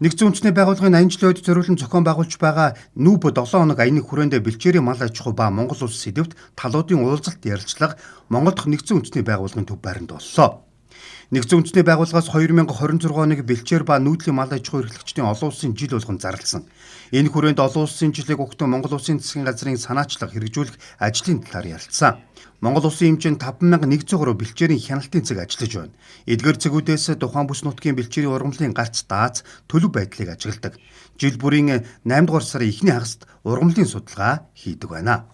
Нэгдсэн үндэсний байгууллагын 80 жилийн үед зориулан зохион байгуулж байгаа НҮБ 7 хоног аяны хүрээнд бэлчээрийн мал аж ахуй ба Монгол улс сэдвт талуудын уулзалт ярилцлага Монгол дахь нэгдсэн үндэсний байгууллагын төв байранд боллоо. Нэгдсэн үндэсний байгууллагаас 2026 оныг бэлчээр ба нүүдлийн мал аж ахуй эрхлэгчдийн олон улсын жил болгон зарласан. Энэ хүрээнд олон улсын жилийг өгтөн Монгол улсын засгийн газрын санаачлах хэрэгжүүлэх ажлын талаар ярилцсан. Монгол улсын хэмжээнд 5103 бэлчээрийн хяналтын цэг ажиллаж байна. Эдгээр цэгүүдээс тухайн бүс нутгийн бэлчээрийн ургамлын гарц дааз төлөв байдлыг ажигладаг. Жил бүрийн 8 дугаар сарын эхний хагаст ургамлын судалгаа хийдэг байна.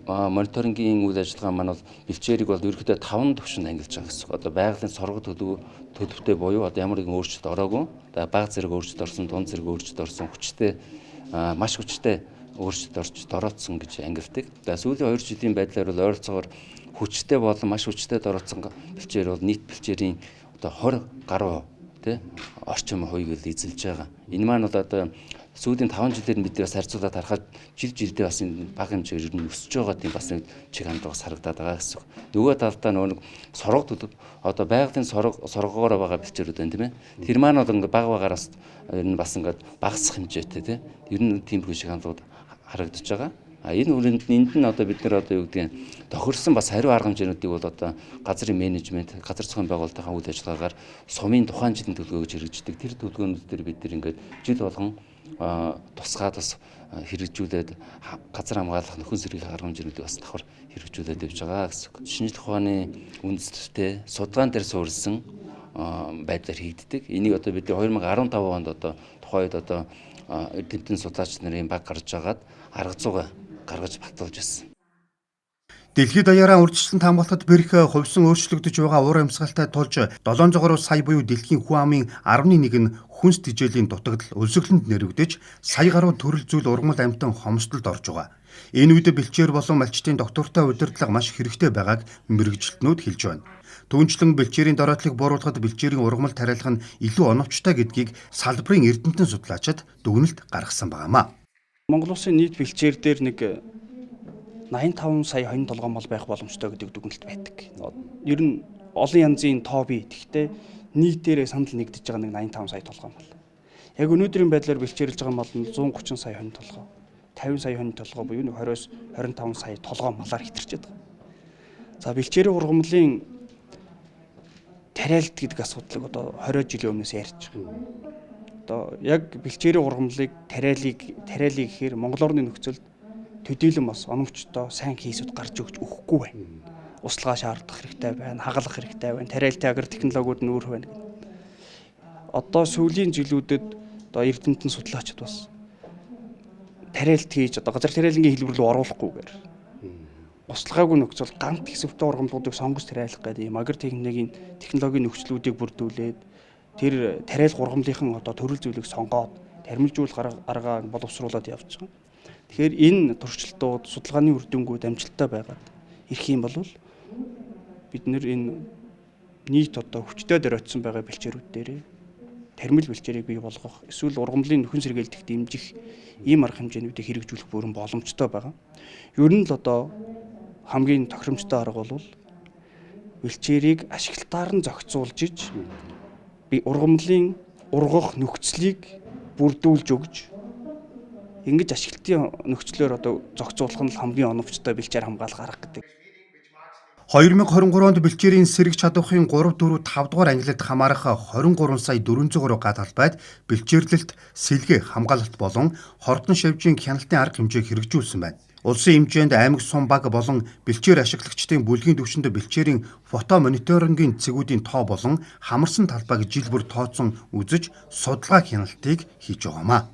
Мониторингийн үйл ажиллагаа маань бол бэлчээрийг бол ерөнхийдөө 5 түвшинд ангилж байгаа гэсэн. Одоо байгалийн сорго төлөвтэй буюу одоо ямар нэгэн өөрчлөлт ороогүй, бага зэрэг өөрчлөлт орсон, дунд зэрэг өөрчлөлт орсон, хүчтэй маш хүчтэй өөрчлөлт орж дороотсон гэж ангилдаг. Сүүлийн 2 жилийн байдлаар бол ойролцоогоор хүчтэй болон маш хүчтэй дороотсон бэлчээр бол нийт бэлчээрийн одоо 20 гаруй орчим хувийг л эзэлж байгаа. Энэ маань бол одоо сүүлийн 5 жилээр бид бас харьцуулаад харахад жилдээ бас бага хэмжээгээр ер нь өсөж байгаа тийм бас нэг чиг хандлагаас харагдаад байгаа гэсэн. Нөгөө талдаа нөгөө сорго төлөв одоо байгалийн соргоогоор байгаа бэлчээрүүд байна тийм ээ. Тэр маань бол ингээ бага багаараас ер нь бас ингээ багасах хэмжээтэй тийм. Ер нь тиймэрхүү шиг хандлагууд харагдаж байгаа. Энэ үрээнд энд нь одоо бид нар одоо юу гэдэг нь тохирсон бас хариу арга хэмжээнүүдийг бол одоо газрын менежмент, газар зохион байгуулалтынхаа үйл ажиллагаагаар сумын тухайн жилийн төлөвлөгөөж хэрэгждэг. Тэр төлөвлөгөөнүүд дээр бид нар ингээд жил болгон тусгаад бас хэрэгжүүлээд газар хамгаалах нөхөн сэргийх арга хэмжээнүүдийг бас давхар хэрэгжүүлээд явж байгаа гэсэн. Шинжлэх ухааны үндэслэлтэй судалгаан дээр суурилсан байдлаар хийгддэг. Энийг одоо бид 2015 онд одоо тухайд одоо эрдэмтэн судлаач нарын баг гарч агаад арга зүйн гаргаж баталж байсан. Дэлхийд даяараа урьдчилан хамгаалахад бэрх хувьсан өөрчлөгдөж байгаа уур амьсгалтай тулж 700 сая буюу дэлхийн хүн амын 11 нь хүнс тэжээлийн дутагдал өлсгөлөнд нэрвэгдэж сая гаруй төрөл зүйл ургамал амьтан хомсдолд орж байгаа. Энэ үед бэлчээр болон малчтын доктортой удирдлага маш хэрэгтэй байгааг мэргэжилтнүүд хэлж байна. Түүнчлэн бэлчээрийн дороотлыг бууруулахад бэлчээрийн ургамал тариалах нь илүү оновчтой гэдгийг салбарын эрдэмтэн судлаачид дүгнэлт гаргасан байнамаа. Монгол улсын нийт бэлчээр дээр нэг 85 сая хонь толгой мал байх боломжтой гэдэг дүгнэлт байдаг. Ер нь олон янзын тоо бий. Гэхдээ нийтээрээ санал нэгдэж байгаа нэг 85 сая толгой мал. Яг өнөөдрийн байдлаар бэлчээрлж байгаа мал нь 130 сая хонь толгой, 50 сая хонь толгой буюу 20-с 25 сая толгой малаар хэтэрчээд байгаа. За бэлчээрийн ургамлын тариалт гэдэг асуудлыг одоо 20 жилийн өмнөөс ярьж байгаа. Одоо яг бэлчээрийн ургамлыг тариалыг гэхээр Монгол орны нөхцөлд төдийлөн бас оновчтой сайн кейсүүд гарч өгөхгүй байна. Услага шаардах хэрэгтэй байна, хагалах хэрэгтэй байна, тариалтын агр технологиуд нь өөр байна. Одоо сүүлийн жилүүдэд одоо эрдэмтэн судлаачид бас тариалт хийж одоо газар тариалангийн хэлбэр рүү оруулахгүйгээр услагаагүй нөхцөл ганц хэсэгтэй ургамлуудыг сонгож тариалах гэдэг юм агр технологийн нөхцлүүдийг бүрдүүлээд тэр тариалах ургамлынхан одоо төрөл зүйлийг сонгоод тармилжуулах аргаа боловсруулад явж байгаа. Тэгэхээр энэ туршилтууд судалгааны үр дүнгууд амжилттай байгаад ирэх юм бол бид нэр энэ нийт одоо хүчтэй дөрөйтсөн байгаа бэлчээрүүд дээр тармил бэлчээрийг бий болгох эсвэл ургамлын нөхөн сэргээлтийг дэмжих ийм арга хэмжээнүүдийг хэрэгжүүлэх бүрэн боломжтой байгаа. Ер нь л одоо хамгийн тохиромжтой арга бол бэлчээрийг ашиглалтаар нь зохицуулж иж ургамлын ургах нөхцөлийг бүрдүүлж өгж ингэж ашиглалтын нөхцлөөр одоо зохицуулах нь хамгийн оновчтой бэлчээр хамгаалах арга гэдэг. 2023 онд бэлчээрийн сэрэг чадвахын 3, 4, 5 дугаар ангилалд хамаарах 23 сая 400 гат талбайд бэлчээрлэлт, сэлгэ, хамгаалалт болон хортон шавжийн хяналтын арга хэмжээг хэрэгжүүлсэн байна. Улсын хэмжээнд аймаг сум баг болон бэлчээр ашиглагчдын бүлгийн түвшинд бэлчээрийн фото мониторингийн цэгүүдийн тоо болон хамарсан талбайг жил бүр тооцсон үзэж судалгаа хяналтыг хийж байгаамаа.